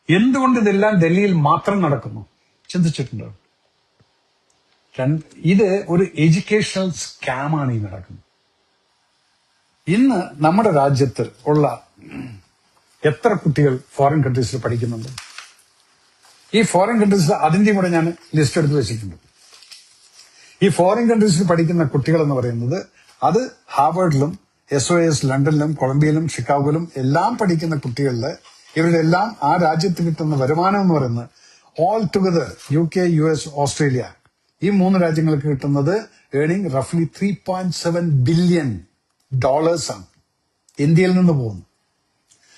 എന്തുകൊണ്ട് ഇതെല്ലാം ഡൽഹിയിൽ മാത്രം നടക്കുന്നു ചിന്തിച്ചിട്ടുണ്ടോ? ഇത് ഒരു എഡ്യൂക്കേഷണൽ സ്കാമാണ് ഈ നടക്കുന്നത്. ഇന്ന് നമ്മുടെ രാജ്യത്ത് ഉള്ള എത്ര കുട്ടികൾ ഫോറിൻ കൺട്രീസിൽ പഠിക്കുന്നുണ്ട്? ഈ ഫോറിൻ കൺട്രീസിൽ അതിന്റെയും കൂടെ ഞാൻ ലിസ്റ്റ് എടുത്ത് വെച്ചിട്ടുണ്ട്. ഈ ഫോറിൻ കൺട്രീസിൽ പഠിക്കുന്ന കുട്ടികൾ എന്ന് പറയുന്നത് അത് ഹാർവേർഡിലും SOAS ലണ്ടനിലും കൊളംബിയയിലും ഷിക്കാഗോയിലും എല്ലാം പഠിക്കുന്ന കുട്ടികളില് ഇവരുടെ എല്ലാം ആ രാജ്യത്ത് കിട്ടുന്ന വരുമാനം എന്ന് പറയുന്നത് all together UK, US, Australia ഈ 3 രാജ്യങ്ങൾക്ക് കിട്ടുന്നത് ഏർണിംഗ് റഫ്ലി $3.7 ബില്യൺ ആണ് ഇന്ത്യയിൽ നിന്ന് പോകുന്നു.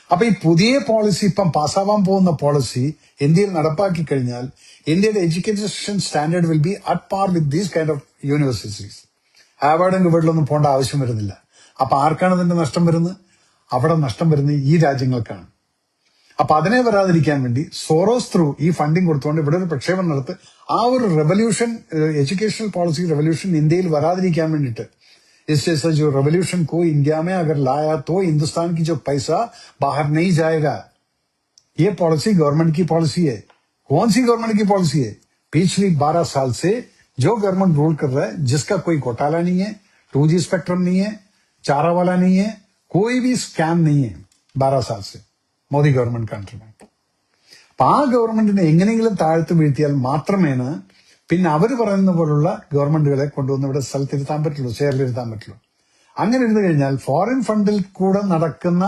അപ്പൊ ഈ പുതിയ പോളിസി ഇപ്പം പാസ്സാവാൻ പോകുന്ന പോളിസി ഇന്ത്യയിൽ നടപ്പാക്കി കഴിഞ്ഞാൽ ഇന്ത്യയുടെ education standard will be at par with these kind of universities. ഹാർവേർഡും ഗുവഡിലൊന്നും പോകേണ്ട ആവശ്യം വരുന്നില്ല. അപ്പൊ ആർക്കാണ് ഇതിന്റെ നഷ്ടം വരുന്നത്? അവിടെ നഷ്ടം വരുന്നത് ഈ രാജ്യങ്ങൾക്കാണ്. അപ്പൊ അതിനെ വരാതിരിക്കാൻ വേണ്ടി സോറോസ് ത്രൂ ഈ ഫണ്ടിങ് കൊടുത്തുകൊണ്ട് ഇവിടെ ഒരു പ്രക്ഷേപം നടത്തി ആ ഒരു റെവല്യൂഷൻ, एजुकेशनल पॉलिसी रेवोल्यूशन ഇന്ത്യയിൽ വരാതിരിക്കാൻ വേണ്ടിയിട്ട് इस जैसा जो रेवोल्यूशन को इंडिया में अगर लाया तो हिंदुस्तान की जो पैसा बाहर नहीं जाएगा. ये पॉलिसी गवर्नमेंट की पॉलिसी है. कौन सी गवर्नमेंट की पॉलिसी है? पिछली 12 साल से जो गवर्नमेंट रूल कर रहा है, जिसका कोई घोटाला नहीं है, 2G स्पेक्ट्रम नहीं है, चारा वाला नहीं है, कोई भी स्कैम नहीं है 12 साल से മോദി ഗവൺമെന്റ് കൺട്രി. അപ്പൊ ആ ഗവൺമെന്റിനെ എങ്ങനെയെങ്കിലും താഴ്ത്തു വീഴ്ത്തിയാൽ മാത്രമേണ് പിന്നെ അവർ പറയുന്ന പോലുള്ള ഗവൺമെന്റുകളെ കൊണ്ടുവന്ന് ഇവിടെ സ്ഥലത്തിരുത്താൻ പറ്റുള്ളൂ, ചെയറിലിരുത്താൻ പറ്റുള്ളൂ. അങ്ങനെ ഇരുന്നു കഴിഞ്ഞാൽ ഫോറിൻ ഫണ്ടിൽ കൂടെ നടക്കുന്ന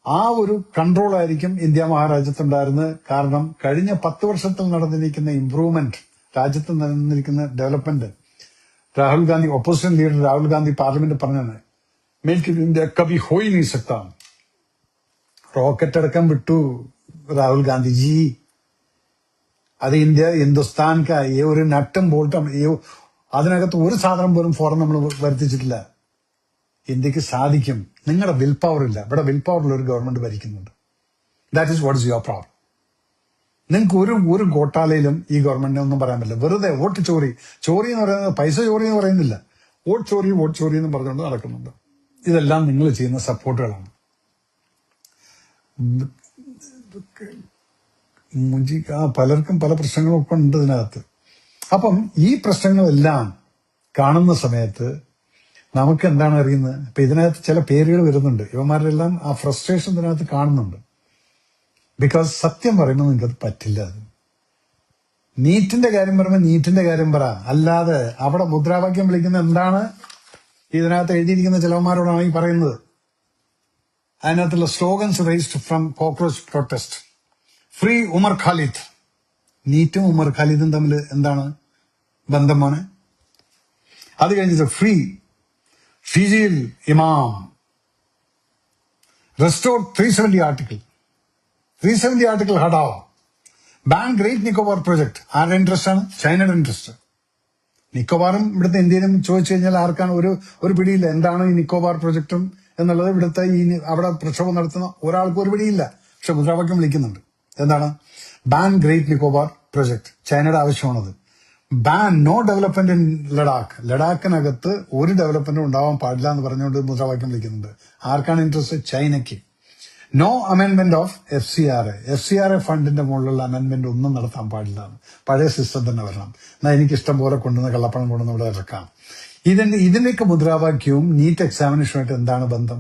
ആ ഒരു കൺട്രോൾ ആയിരിക്കും ഇന്ത്യ മഹാരാജ്യത്തുണ്ടായിരുന്നത്. കാരണം കഴിഞ്ഞ 10 വർഷത്തിൽ നടന്നിരിക്കുന്ന ഇംപ്രൂവ്മെന്റ്, രാജ്യത്ത് നടന്നിരിക്കുന്ന development, Rahul Gandhi opposition leader Rahul Gandhi parliament പറഞ്ഞാണ് മേക്ക് ഇൻ ഇന്ത്യ കഭി ഹോയി നീ സക്താ. റോക്കറ്റ് അടക്കം വിട്ടു രാഹുൽ ഗാന്ധിജി. അത് ഇന്ത്യ ഹിന്ദുസ്ഥാൻ ഈ ഒരു നട്ടും ബോൾട്ടും അതിനകത്ത് ഒരു സാധനം പോലും ഫോറൻ നമ്മൾ വരുത്തിച്ചിട്ടില്ല. ഇന്ത്യക്ക് സാധിക്കും. നിങ്ങളുടെ വിൽ പവർ ഇല്ല. ഇവിടെ വിൽ പവറുള്ള ഒരു ഗവൺമെന്റ് ഭരിക്കുന്നുണ്ട്. That is what is your problem. നിങ്ങൾക്ക് ഒരു ഗോട്ടാലയിലും ഈ ഗവൺമെന്റിനെ ഒന്നും പറയാൻ പറ്റില്ല. വെറുതെ വോട്ട് ചോറി എന്ന് പറയുന്നത് പൈസ ചോറി എന്ന് പറയുന്നില്ല, വോട്ട് ചോറി എന്ന് പറഞ്ഞുകൊണ്ട് നടക്കുന്നുണ്ട്. ഇതെല്ലാം നിങ്ങൾ ചെയ്യുന്ന സപ്പോർട്ടുകളാണ്. പലർക്കും പല പ്രശ്നങ്ങളും ഒക്കെ ഉണ്ട് ഇതിനകത്ത്. അപ്പം ഈ പ്രശ്നങ്ങളെല്ലാം കാണുന്ന സമയത്ത് നമുക്ക് എന്താണ് അറിയുന്നത്? ഇപ്പൊ ഇതിനകത്ത് ചില പേരുകൾ വരുന്നുണ്ട്. ഇവന്മാരുടെ എല്ലാം ആ ഫ്രസ്ട്രേഷൻ ഇതിനകത്ത് കാണുന്നുണ്ട്. ബിക്കോസ് സത്യം പറയുമ്പോൾ നിങ്ങൾക്കത് പറ്റില്ല. അത് നീറ്റിന്റെ കാര്യം പറയുമ്പോൾ നീറ്റിന്റെ കാര്യം പറ, അല്ലാതെ അവിടെ മുദ്രാവാക്യം വിളിക്കുന്ന എന്താണ് ഇതിനകത്ത് എഴുതിയിരിക്കുന്ന ചിലവന്മാരോടാണ് ഈ പറയുന്നത്. അതിനകത്തുള്ള slogans raised from cockroach protest, free Umar Khalid. നീറ്റും ഉമർ ഖാലിദും തമ്മിൽ എന്താണ് ബന്ധം മോനെ? അത് കഴിഞ്ഞിട്ട് free Sharjeel Imam, restore 370 article, 370 article ഹടാവ, ബാൻ ഗ്രേറ്റ് നിക്കോബാർ പ്രോജക്ട്. ആരുടെ ഇൻട്രസ്റ്റ് ആണ്? ചൈനയുടെ ഇൻട്രസ്റ്റ്. നിക്കോബാറും ഇവിടുത്തെ ഇന്ത്യയിലും ചോദിച്ചു കഴിഞ്ഞാൽ ആർക്കാണ് ഒരു പിടിയില്ല. എന്താണ് ഈ നിക്കോബാർ പ്രൊജക്ടും എന്നുള്ളത് ഇവിടുത്തെ ഈ അവിടെ പ്രക്ഷോഭം നടത്തുന്ന ഒരാൾക്കും ഒരു പിടിയില്ല. പക്ഷെ മുദ്രാവാക്യം വിളിക്കുന്നുണ്ട്. എന്താണ്? Ban great Nicobar project. ചൈനയുടെ ആവശ്യമാണത്. Ban no development in Ladakh. ലഡാക്കിനകത്ത് ഒരു ഡെവലപ്മെന്റും ഉണ്ടാവാൻ പാടില്ല എന്ന് പറഞ്ഞുകൊണ്ട് മുദ്രാവാക്യം വിളിക്കുന്നുണ്ട്. ആർക്കാണ് ഇൻട്രസ്റ്റ്? ചൈനയ്ക്ക്. നോ അമെൻമെന്റ് ഓഫ് FCRA ഫണ്ടിന്റെ മുകളിലുള്ള അമെൻമെന്റ് ഒന്നും നടത്താൻ പാടില്ല. പഴയ സിസ്റ്റം തന്നെ വരണം. എന്നാൽ എനിക്ക് ഇഷ്ടം പോലെ കൊണ്ടുവന്ന കള്ളപ്പണം കൊണ്ടുവന്ന് ഇവിടെ ഇറക്കാം. ഇതിന്റെയൊക്കെ മുദ്രാവാക്യവും നീറ്റ് എക്സാമിനേഷനുമായിട്ട് എന്താണ് ബന്ധം?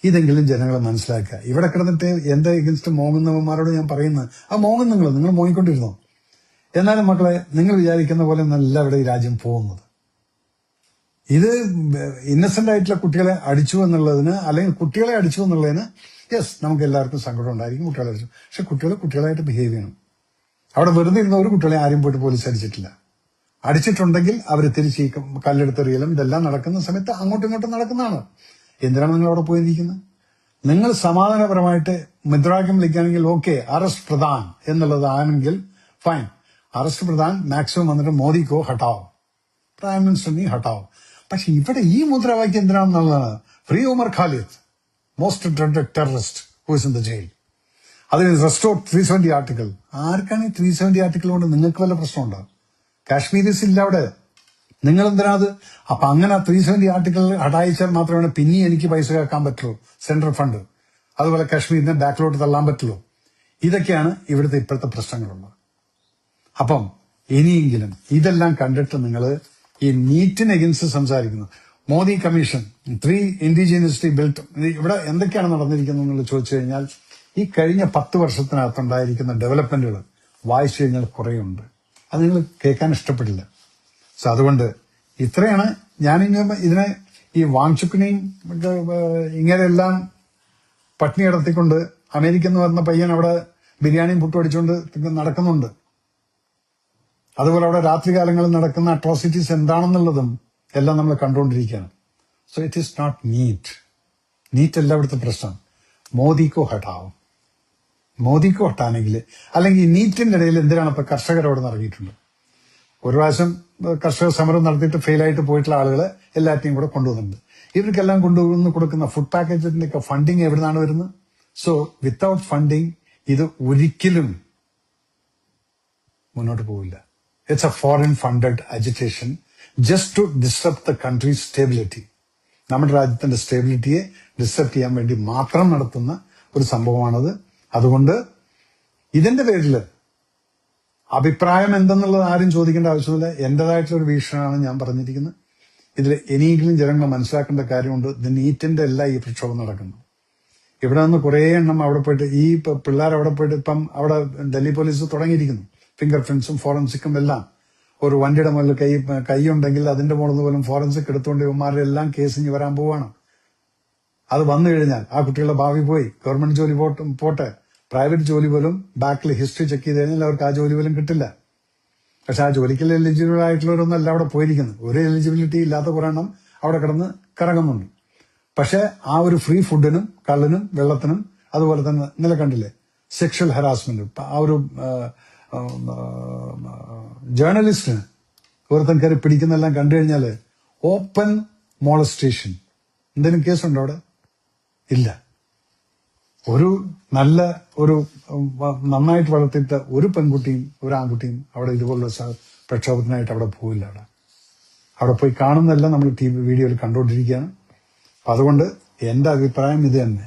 ഇതെങ്കിലും ജനങ്ങളെ മനസ്സിലാക്കുക. ഇവിടെ കിടന്നിട്ട് എന്റെ എഗൻസ്റ്റ് മോങ്ങുന്നവന്മാരോട് ഞാൻ പറയുന്നത്, ആ മോങ്ങുന്ന നിങ്ങൾ മോങ്ങിക്കൊണ്ടിരുന്നോ? എന്നാലും മക്കളെ, നിങ്ങൾ വിചാരിക്കുന്ന പോലെ നല്ല ഇവിടെ ഈ രാജ്യം പോകുന്നത്. ഇത് ഇന്നസെന്റ് ആയിട്ടുള്ള കുട്ടികളെ അടിച്ചു എന്നുള്ളതിന്, അല്ലെങ്കിൽ കുട്ടികളെ അടിച്ചു എന്നുള്ളതിന് യെസ് നമുക്ക് എല്ലാവർക്കും സങ്കടം ഉണ്ടായിരിക്കും. കുട്ടികളെ അടിച്ചു, പക്ഷെ കുട്ടികളായിട്ട് ബിഹേവ് ചെയ്യണം. അവിടെ വെറുതെ ഇരുന്ന ഒരു കുട്ടികളെ ആരും പോയിട്ട് പോലീസ് അടിച്ചിട്ടില്ല. അടിച്ചിട്ടുണ്ടെങ്കിൽ അവർ തിരിച്ച് കല്ലെടുത്തെറിയലും ഇതെല്ലാം നടക്കുന്ന സമയത്ത് അങ്ങോട്ടും ഇങ്ങോട്ടും നടക്കുന്നതാണ്. എന്തിനാണ് നിങ്ങൾ അവിടെ പോയിരിക്കുന്നത്? നിങ്ങൾ സമാധാനപരമായിട്ട് മുദ്രാവാക്യം വിളിക്കുകയാണെങ്കിൽ ഓക്കെ, അറസ്റ്റ് പ്രധാൻ എന്നുള്ളതാണെങ്കിൽ ഫൈൻ, അറസ്റ്റ് പ്രധാൻ മാക്സിമം വന്നിട്ട് മോദിക്കോ ഹട്ടാവും, പ്രൈം മിനിസ്റ്ററിനെ ഹട്ടാവും. പക്ഷെ ഇവിടെ ഈ മുദ്രാവാക്യം എന്തിനാണെന്നുള്ളതാണ്. Free Umar Khalid, most dreaded terrorist who is in the jail. അത് റെസ്റ്റോർ 370 ആർട്ടിക്കിൾ. ആർക്കാണ് ഈ 370 ആർട്ടിക്കിൾ കൊണ്ട് നിങ്ങൾക്ക് വല്ല പ്രശ്നമുണ്ടോ? കാശ്മീരീസ് ഇല്ല അവിടെ. നിങ്ങൾ എന്തിനാത്? അപ്പൊ അങ്ങനെ 370 ആർട്ടിക്കിൾ ഹടായിച്ചാൽ മാത്രമേ പിന്നെ എനിക്ക് പൈസ കേൾക്കാൻ പറ്റുള്ളൂ, സെൻട്രൽ ഫണ്ട്. അതുപോലെ കാശ്മീരിനെ ബാക്കിലോട്ട് തള്ളാൻ പറ്റുള്ളൂ. ഇതൊക്കെയാണ് ഇവിടുത്തെ ഇപ്പോഴത്തെ പ്രശ്നങ്ങളുള്ളത്. അപ്പം ഇനിയെങ്കിലും ഇതെല്ലാം കണ്ടിട്ട് നിങ്ങൾ ഈ നീറ്റിന് എഗൻസ്റ്റ് സംസാരിക്കുന്നു. മോദി കമ്മീഷൻ 3 ഇൻഡിജിനിയസ്ലി ബിൽറ്റ്, ഇവിടെ എന്തൊക്കെയാണ് നടന്നിരിക്കുന്നത് എന്നുള്ളത് ചോദിച്ചു കഴിഞ്ഞാൽ ഈ കഴിഞ്ഞ 10 വർഷത്തിനകത്തുണ്ടായിരിക്കുന്ന ഡെവലപ്മെന്റുകൾ വായിച്ചു കഴിഞ്ഞാൽ കുറേ ഉണ്ട്. അത് നിങ്ങൾ കേൾക്കാൻ ഇഷ്ടപ്പെടില്ല. സോ അതുകൊണ്ട് ഇത്രയാണ് ഞാൻ ഇതിനെ ഈ വാങ്ചുക്കിനെയും ഇങ്ങനെയെല്ലാം പട്ടിണി കിടത്തിക്കൊണ്ട് അമേരിക്ക എന്ന് പറഞ്ഞ പയ്യൻ അവിടെ ബിരിയാണിയും പുട്ടും അടിച്ചുകൊണ്ട് നടക്കുന്നുണ്ട്. അതുപോലെ അവിടെ രാത്രികാലങ്ങളിൽ നടക്കുന്ന അട്രോസിറ്റീസ് എന്താണെന്നുള്ളതും എല്ലാം നമ്മൾ കണ്ടുകൊണ്ടിരിക്കുകയാണ്. So it is not NEET അല്ല ഇവിടുത്തെ പ്രശ്നം. മോദിക്കോ ഹട്ടാവും. മോദിക്കോ ഹട്ടാണെങ്കിൽ അല്ലെങ്കിൽ നീറ്റിന്റെ ഇടയിൽ എന്തിനാണ് ഇപ്പൊ കർഷകരോട് ഇറങ്ങിയിട്ടുണ്ട്. ഒരു പ്രാവശ്യം കർഷക സമരം നടത്തിയിട്ട് ഫെയിലായിട്ട് പോയിട്ടുള്ള ആളുകളെ എല്ലാറ്റിനെയും കൂടെ കൊണ്ടുവന്നിട്ടുണ്ട്. ഇവർക്കെല്ലാം കൊണ്ടുവന്ന് കൊടുക്കുന്ന ഫുഡ് പാക്കേജിന്റെ ഒക്കെ ഫണ്ടിങ് എവിടുന്നാണ് വരുന്നത്? സോ വിത്തൗട്ട് ഫണ്ടിങ് ഇത് ഒരിക്കലും മുന്നോട്ട് പോവില്ല. It's a foreign funded agitation just to disturb the country stability. നമ്മുടെ രാജ്യത്തിന്റെ സ്റ്റെബിലിറ്റിയെ ഡിസ്റ്റർബ് ചെയ്യാൻ വേണ്ടി മാത്രം നടത്തുന്ന ഒരു സംഭവമാണത്. അതുകൊണ്ട് ഇതിന്റെ പേരിൽ അഭിപ്രായം എന്തെന്നുള്ളത് ആരും ചോദിക്കേണ്ട ആവശ്യമില്ല. എന്റേതായിട്ടുള്ള ഒരു വീക്ഷണമാണ് ഞാൻ പറഞ്ഞിരിക്കുന്നത്. ഇതിൽ ഇനിയെങ്കിലും ജനങ്ങൾ മനസ്സിലാക്കേണ്ട കാര്യമുണ്ട്. ഇത് നീറ്റിന്റെ അല്ല ഈ പ്രക്ഷോഭം നടക്കുന്നത്. ഇവിടെ നിന്ന് കുറേ എണ്ണം അവിടെ പോയിട്ട് ഈ പിള്ളേർ അവിടെ പോയിട്ട് ഇപ്പം അവിടെ ഡൽഹി പോലീസ് തുടങ്ങിയിരിക്കുന്നു. ഫിംഗർ പ്രിന്റ്സും ഫോറൻസിക്കും എല്ലാം. ഒരു വണ്ടിയുടെ മുകളിൽ കൈ ഉണ്ടെങ്കിൽ അതിന്റെ മുകളിൽ പോലും ഫോറൻസിക് എടുത്തുകൊണ്ട് ഇവന്മാരുടെ എല്ലാം കേസ് ഇനി വരാൻ പോവാണ്. അത് വന്നു കഴിഞ്ഞാൽ ആ കുട്ടികളുടെ ഭാവി പോയി. ഗവൺമെന്റ് ജോലി പോട്ടെ, പ്രൈവറ്റ് ജോലി പോലും ബാക്കിൽ ഹിസ്റ്ററി ചെക്ക് ചെയ്ത് കഴിഞ്ഞാൽ അവർക്ക് ആ ജോലി പോലും കിട്ടില്ല. പക്ഷെ ആ ജോലിക്കുള്ള എലിജിബിൾ ആയിട്ടുള്ളവരൊന്നല്ല അവിടെ പോയിരിക്കുന്നത്. ഒരു എലിജിബിലിറ്റി ഇല്ലാത്ത കുറെ എണ്ണം അവിടെ കിടന്ന് കറങ്ങുന്നുണ്ട്. പക്ഷെ ആ ഒരു ഫ്രീ ഫുഡിനും കള്ളിനും വെള്ളത്തിനും അതുപോലെ തന്നെ ഇന്നലെ കണ്ടില്ലേ സെക്ഷൽ ഹറാസ്മെന്റ്. ആ ഒരു ജേർണലിസ്റ്റിന് ഒരുത്തൻ കയറി പിടിക്കുന്നെല്ലാം കണ്ടു കഴിഞ്ഞാല് ഓപ്പൺ മോളസ്റ്റേഷൻ. എന്തെങ്കിലും കേസുണ്ടോ അവിടെ? ഇല്ല. ഒരു നല്ല ഒരു നന്നായിട്ട് വളർത്തിയിട്ട് ഒരു പെൺകുട്ടിയും ഒരു ആൺകുട്ടിയും അവിടെ ഇതുപോലുള്ള പ്രക്ഷോഭത്തിനായിട്ട് അവിടെ പോവില്ല. അവിടെ പോയി കാണുന്നതെല്ലാം നമ്മൾ TV വീഡിയോയിൽ കണ്ടുകൊണ്ടിരിക്കുകയാണ്. അതുകൊണ്ട് എന്റെ അഭിപ്രായം ഇത് തന്നെ.